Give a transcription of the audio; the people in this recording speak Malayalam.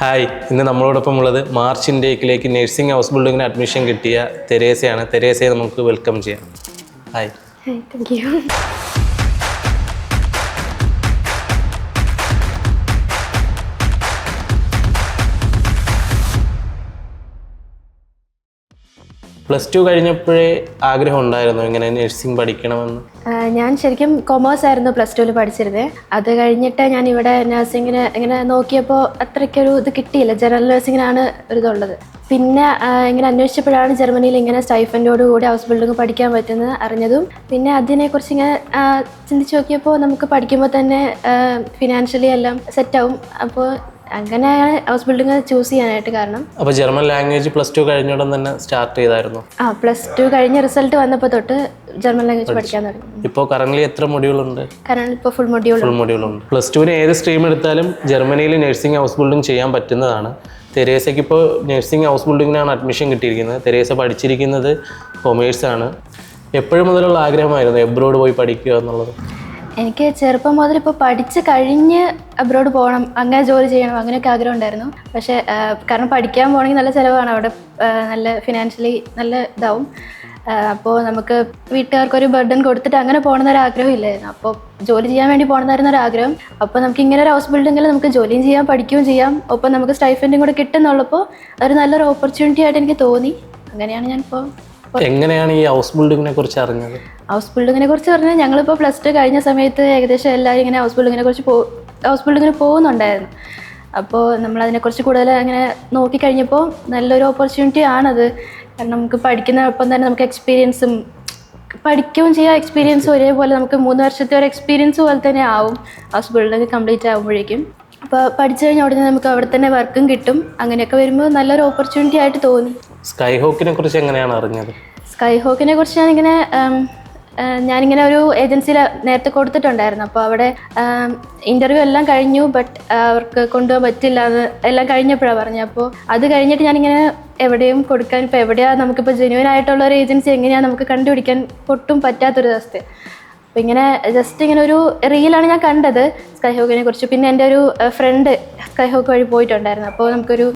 ഹായ്, ഇന്ന് നമ്മളോടൊപ്പം ഉള്ളത് മാർച്ച് ഇൻടേക്കിലേക്ക് നഴ്സിംഗ് ഹൗസ് ബിൽഡിങ്ങിന് അഡ്മിഷൻ കിട്ടിയ തെരേസയാണ്. തെരേസയെ നമുക്ക് വെൽക്കം ചെയ്യാം. ഹായ്. Thank you. +2 കഴിഞ്ഞപ്പോഴേ ആഗ്രഹം ഉണ്ടായിരുന്നു ഇങ്ങനെ നഴ്സിംഗ് പഠിക്കണമെന്ന്? ഞാൻ ശരിക്കും കൊമേഴ്സ് ആയിരുന്നു +2 പഠിച്ചിരുന്നത്. അത് കഴിഞ്ഞിട്ട് ഞാൻ ഇവിടെ നഴ്സിങ്ങിന് ഇങ്ങനെ നോക്കിയപ്പോൾ അത്രയ്ക്കൊരു ഇത് കിട്ടിയില്ല. ജനറൽ നഴ്സിങ്ങിനാണ് ഒരിതുള്ളത്. പിന്നെ ഇങ്ങനെ അന്വേഷിച്ചപ്പോഴാണ് ജർമ്മനിയിൽ ഇങ്ങനെ സ്റ്റൈഫൻഡോട് കൂടി ഹൗസ് ബിൽഡിംഗ് പഠിക്കാൻ പറ്റുന്നത് അറിഞ്ഞതും. പിന്നെ അതിനെക്കുറിച്ച് ഇങ്ങനെ ചിന്തിച്ച് നോക്കിയപ്പോൾ നമുക്ക് പഠിക്കുമ്പോൾ തന്നെ ഫിനാൻഷ്യലി എല്ലാം സെറ്റാവും. അപ്പോൾ അങ്ങനെയാണ് ഹൗസ് ബിൽഡിംഗ് ചൂസ് ചെയ്യാനായിട്ട് കാരണം. അപ്പോൾ ജർമ്മൻ ലാംഗ്വേജ് +2 കഴിഞ്ഞുടൻ തന്നെ സ്റ്റാർട്ട് ചെയ്തായിരുന്നു? +2 കഴിഞ്ഞ റിസൾട്ട് വന്നപ്പോൾ തൊട്ട് ജർമ്മൻ ലാംഗ്വേജ് പഠിക്കാൻ തുടങ്ങി. ഇപ്പോൾ കറന്റ് എത്ര മൊഡ്യൂളുണ്ട്? കാരണം ഇപ്പോൾ ഫുൾ മൊഡ്യൂളുണ്ട്. +2 ഏത് സ്ട്രീം എടുത്താലും ജർമ്മനിയിൽ നഴ്സിംഗ് ഹൗസ് ബിൽഡിംഗ് ചെയ്യാൻ പറ്റുന്നതാണ്. തെരേസയ്ക്ക് ഇപ്പോൾ നഴ്സിംഗ് ഹൗസ് ബിൽഡിങ്ങിനാണ് അഡ്മിഷൻ കിട്ടിയിരിക്കുന്നത്. തെരേസ പഠിച്ചിരിക്കുന്നത് കൊമേഴ്സാണ്. എപ്പോഴും മുതലുള്ള ആഗ്രഹമായിരുന്നു എബ്രോഡ് പോയി പഠിക്കുക എന്നുള്ളത്? എനിക്ക് ചെറുപ്പം മുതൽ ഇപ്പോൾ പഠിച്ച് കഴിഞ്ഞ് അബ്രോഡ് പോകണം, അങ്ങനെ ജോലി ചെയ്യണം, അങ്ങനെയൊക്കെ ആഗ്രഹം ഉണ്ടായിരുന്നു. പക്ഷേ കാരണം പഠിക്കാൻ പോകണമെങ്കിൽ നല്ല ചിലവാണ് അവിടെ, നല്ല ഫിനാൻഷ്യലി നല്ല ഇതാവും. അപ്പോൾ നമുക്ക് വീട്ടുകാർക്കൊരു ബർഡൻ കൊടുത്തിട്ട് അങ്ങനെ പോകണമെന്നൊരു ആഗ്രഹം ഇല്ലായിരുന്നു. അപ്പോൾ ജോലി ചെയ്യാൻ വേണ്ടി പോകണമെന്നായിരുന്നു ഒരു ആഗ്രഹം. അപ്പോൾ നമുക്ക് ഇങ്ങനെ ഒരു ഹൗസ് ബിൽഡിങ്ങിൽ നമുക്ക് ജോലിയും ചെയ്യാം, പഠിക്കുകയും ചെയ്യാം, ഒപ്പം നമുക്ക് സ്റ്റൈഫൻഡും കൂടെ കിട്ടുന്നുള്ളപ്പോൾ അതൊരു നല്ലൊരു ഓപ്പർച്യൂണിറ്റി ആയിട്ട് എനിക്ക് തോന്നി. അങ്ങനെയാണ് ഞാനിപ്പോൾ. എങ്ങനെയാണ് ഈ ഹൗസ് ബിൽഡിങ്ങിനെ കുറിച്ച് അറിഞ്ഞത്? ഹൗസ് ബിൽഡിങ്ങിനെ കുറിച്ച് പറഞ്ഞാൽ ഞങ്ങളിപ്പോൾ +2 കഴിഞ്ഞ സമയത്ത് ഏകദേശം എല്ലാവരും ഇങ്ങനെ ഹൗസ് ബിൽഡിങ്ങിന് പോകുന്നുണ്ടായിരുന്നു. അപ്പോൾ നമ്മളതിനെക്കുറിച്ച് കൂടുതൽ അങ്ങനെ നോക്കിക്കഴിഞ്ഞപ്പോൾ നല്ലൊരു ഓപ്പർച്യൂണിറ്റി ആണത്. കാരണം നമുക്ക് പഠിക്കുന്നതിനൊപ്പം തന്നെ നമുക്ക് എക്സ്പീരിയൻസും പഠിക്കുകയും ചെയ്യാം, എക്സ്പീരിയൻസും ഒരേപോലെ നമുക്ക് 3 വർഷത്തെ ഒരു എക്സ്പീരിയൻസ് പോലെ തന്നെ ആവും ഹൗസ് ബിൽഡിംഗ് കംപ്ലീറ്റ് ആകുമ്പോഴേക്കും. അപ്പോൾ പഠിച്ചു കഴിഞ്ഞാൽ ഉടനെ നമുക്ക് അവിടെ തന്നെ വർക്കും കിട്ടും. അങ്ങനെയൊക്കെ വരുമ്പോൾ നല്ലൊരു ഓപ്പർച്യൂണിറ്റി ആയിട്ട് തോന്നി. സ്കൈ ഹോക്കിനെ കുറിച്ച് എങ്ങനെയാണ് അറിഞ്ഞത്? സ്കൈ ഹോക്കിനെ കുറിച്ച് ഞാനിങ്ങനെ ഒരു ഏജൻസിയിൽ നേരത്തെ കൊടുത്തിട്ടുണ്ടായിരുന്നു. അപ്പോൾ അവിടെ ഇൻ്റർവ്യൂ എല്ലാം കഴിഞ്ഞു, ബട്ട് അവർക്ക് കൊണ്ടുപോകാൻ പറ്റില്ല എന്ന് എല്ലാം കഴിഞ്ഞപ്പോഴാണ് പറഞ്ഞത്. അപ്പോൾ അത് കഴിഞ്ഞിട്ട് ഞാനിങ്ങനെ എവിടെയും കൊടുക്കാൻ, ഇപ്പോൾ എവിടെയാണ് നമുക്കിപ്പോൾ ജെന്യുവൻ ആയിട്ടുള്ള ഒരു ഏജൻസി എങ്ങനെയാണ് നമുക്ക് കണ്ടുപിടിക്കാൻ ഒട്ടും പറ്റാത്തൊരു അവസ്ഥ. അപ്പോൾ ഇങ്ങനെ ജസ്റ്റ് ഇങ്ങനെ ഒരു റീലാണ് ഞാൻ കണ്ടത് സ്കൈ ഹോക്കിനെ കുറിച്ച്. പിന്നെ എൻ്റെ ഒരു ഫ്രണ്ട് സ്കൈ ഹോക്ക് വഴി പോയിട്ടുണ്ടായിരുന്നു. അപ്പോൾ നമുക്കൊരു